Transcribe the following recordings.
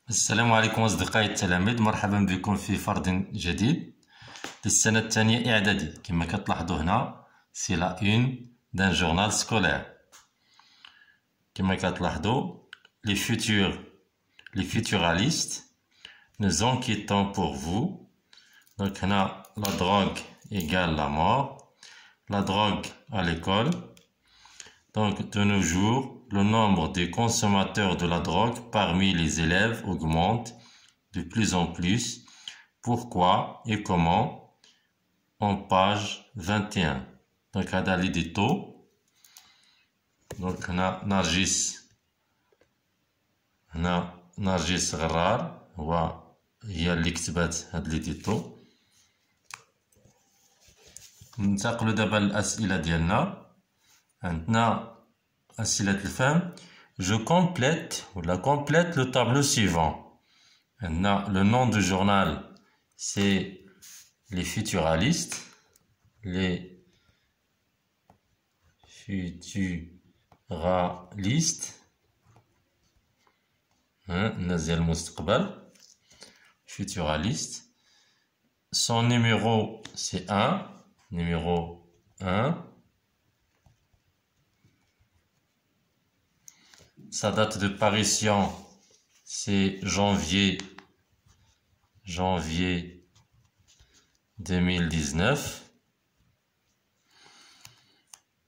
السلام عليكم أصدقائي التلاميذ، مرحبا بكم في فرد جديد للسنة الثانية إعدادي. كما كتلاحظوا هنا سي لا اون دان جورنال سكولير. كما كتلاحظوا les futuralistes, nous enquêtons pour vous. Donc هنا la drogue égale la mort, la drogue à l'école. Donc de nos jours, le nombre des consommateurs de la drogue parmi les élèves augmente de plus en plus. Pourquoi et comment? En page 21. Donc, هذا l'édito. Donc, هنا نرجس غرار هي اللي كتبت هاد l'édito. ننتقلوا دابا للأسئلة ديالنا. عندنا أسئلة الفهم. Je complète le tableau suivant. Maintenant, le nom du journal, c'est les futuralistes. Les futuralistes. نزل المستقبل. Futuraliste. Son numéro, c'est 1. Numéro 1. Sa date de parution, c'est janvier 2019.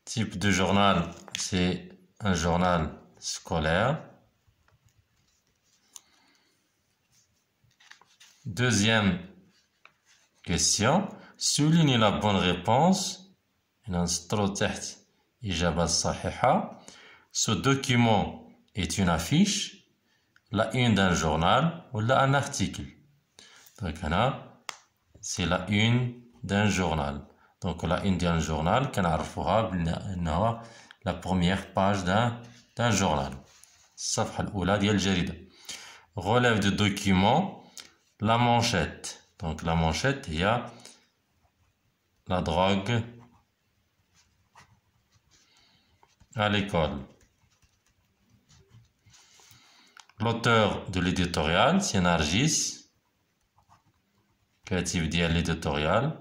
Type de journal, c'est un journal scolaire. Deuxième question, souligne la bonne réponse. Ce document est une affiche, la une d'un journal ou un article. Donc là, c'est la une d'un journal. Donc la une d'un journal, la première page d'un journal. الصفحة الأولى ديال الجريدة. Relève de document, la manchette. Donc la manchette, il y a la drogue à l'école. L'auteur de l'éditorial, c'est Nargis. كاتب ديال l'éditorial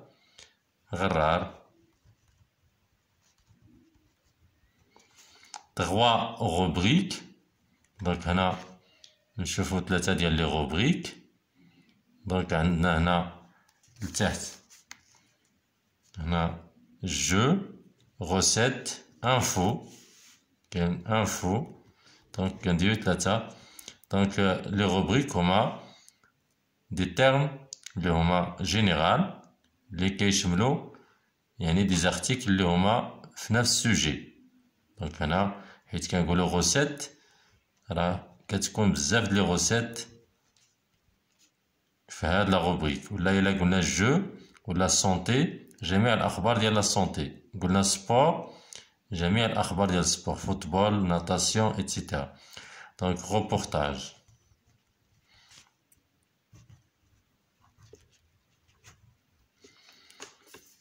غرار. 3 rubriques. Donc هنا نشوفوا 3 ديال لي rubriques. Donc عندنا هنا لتحت هنا jeu, recette, info. كاين info. Donc كنديرو 3. Donc les rubriques هما des termes اللي هما جينيرال اللي كيشملوا يعني دي زارتيكل اللي هما في نفس السوجي. دونك هنا حيت كنقولوا غوسيت راه كتكون بزاف ديال لي غوسيت في هاد لا روبريك. ولا الا قلنا جو ولا سونتي جميع الاخبار ديال لا سونتي. قلنا سبور جميع الاخبار ديال السبور، فوتبول، ناتاسيون ايتترا. دونك روبورتاج.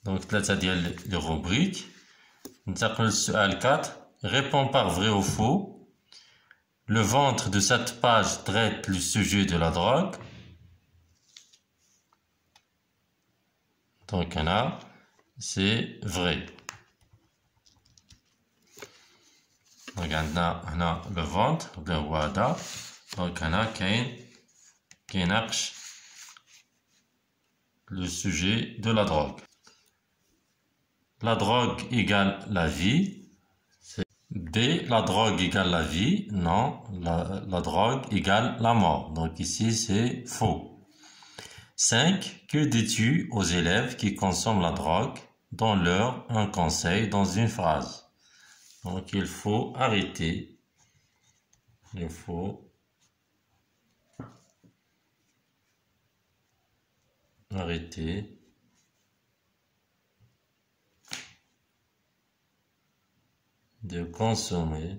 Donc 3 ديال لي روبريك. ننتقل للسؤال 4. Réponds par vrai ou faux. Le ventre de cette page traite le sujet de la drogue. Donc هنا c'est vrai. Donc عندنا هنا le ventre اللي هو هذا. Donc هنا كيناقش le sujet de la drogue. La drogue égale la vie. B. La drogue égale la vie. Non, la drogue égale la mort. Donc ici, c'est faux. 5. Que dis-tu aux élèves qui consomment la drogue? Donne-leur un conseil dans une phrase. Donc il faut arrêter. Il faut arrêter de consommer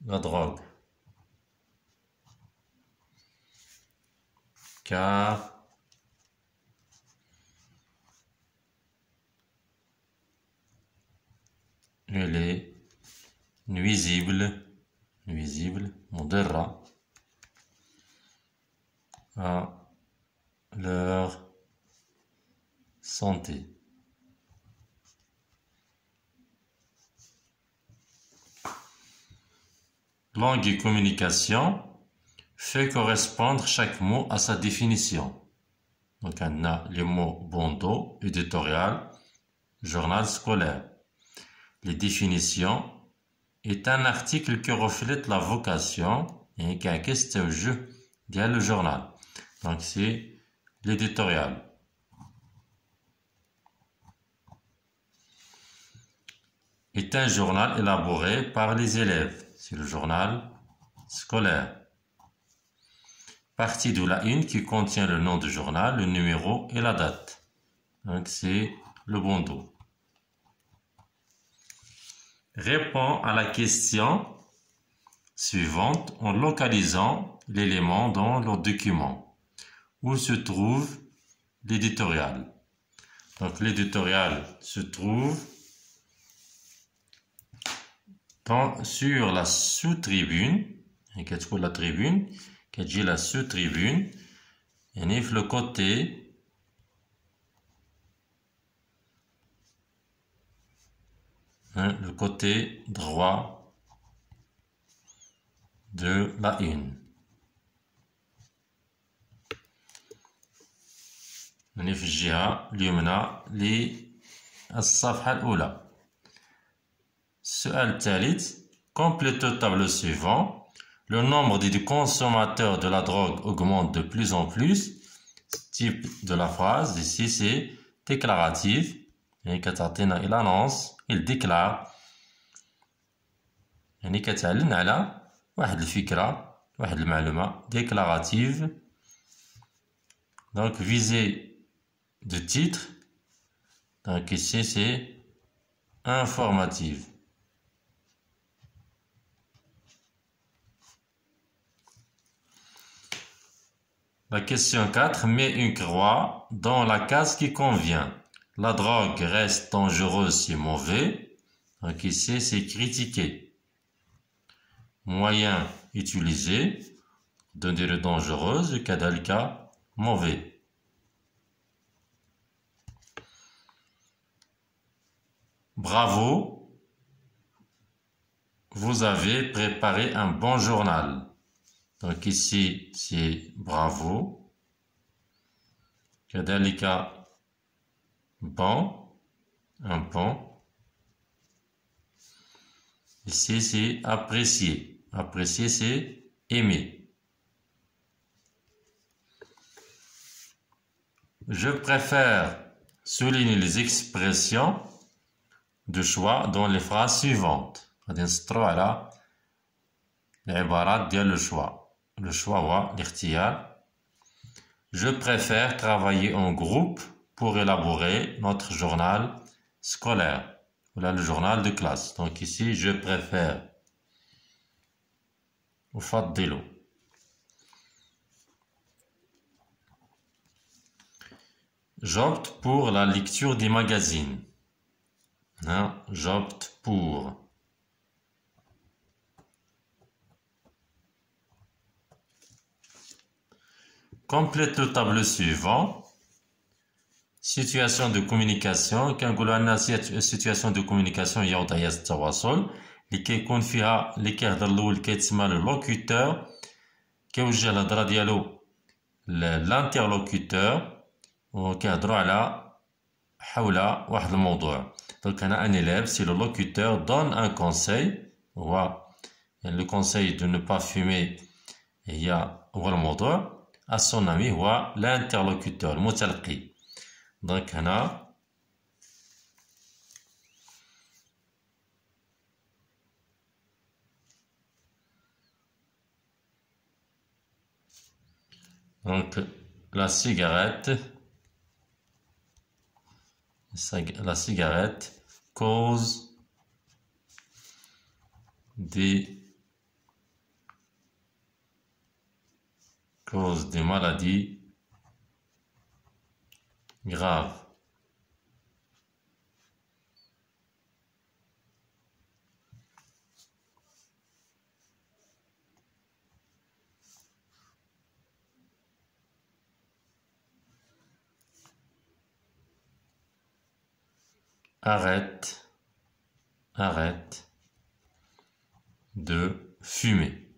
la drogue car elle est nuisible مضرة à leur santé. Langue et communication fait correspondre chaque mot à sa définition. Donc, on a les mots bandeau, éditorial, journal scolaire. Les définitions est un article qui reflète la vocation et qui inquiète au jeu le journal. Donc, c'est l'éditorial. Est un journal élaboré par les élèves. C'est le journal scolaire. Partie de la une qui contient le nom du journal, le numéro et la date. Donc, c'est le bandeau. Réponds à la question suivante en localisant l'élément dans le document. Où se trouve l'éditorial? Donc, l'éditorial se trouve sur la sous-tribune. Et qu'est-ce que la tribune? Qu'est-ce que la sous-tribune? Et le côté le côté droit de la une. في الجهة اليمنى للصفحة الأولى. السؤال الثالث. Complète le tableau suivant. Le nombre des consommateurs de la drogue augmente de plus en plus. Ce type de la phrase ici c'est déclaratif. يعني كتعطينا il annonce, il déclare. يعني كتعلن على واحد الفكرة واحد المعلومة déclarative. Donc visée de titre. Donc ici c'est informative. La question 4. Mets une croix dans la case qui convient. La drogue reste dangereuse et mauvais. Donc ici, c'est critiquer. Moyen utilisé. Donner dangereuse, kadalika, mauvais. Bravo. Vous avez préparé un bon journal. Donc ici, c'est bravo. Kadalika, bon, un bon. Ici, c'est apprécier. Apprécier, c'est aimer. Je préfère souligner les expressions de choix dans les phrases suivantes. غادي نسطروا على العبارات ديال le choix. Le choix هو الاختيار. Je préfère travailler en groupe pour élaborer notre journal scolaire. Voilà le journal de classe. Donc ici, je préfère. أفضل. J'opte pour la lecture des magazines. Non, j'opte pour. Complète le tableau suivant. Situation de communication. كنقولوا عندنا situation de communication هي وضعيات التواصل اللي كيكون فيها اللي كيهضر الاول كيتسمى لو لوكوتور كيوجه الهضره ديالو للانترلوكوتور وكيهضروا على حول واحد الموضوع. Donc هنا un élève si le locuteur donne un conseil هو le conseil de ne pas fumer هو الموضوع à son ami هو l'interlocuteur المتلقي. Donc هنا donc la cigarette cause des maladies graves. arrête de fumer.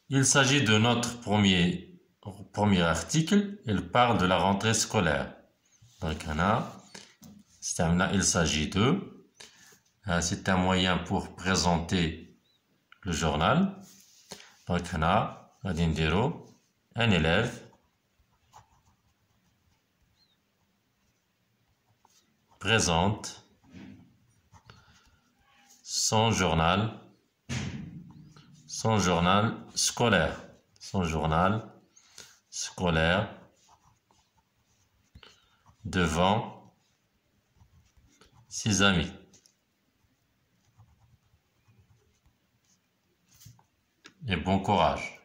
Il s'agit de notre premier article. Il parle de la rentrée scolaire. Donc, il s'agit de. C'est un moyen pour présenter le journal. Donc, un élève présente son journal scolaire. Son journal scolaire devant ses amis. Et bon courage.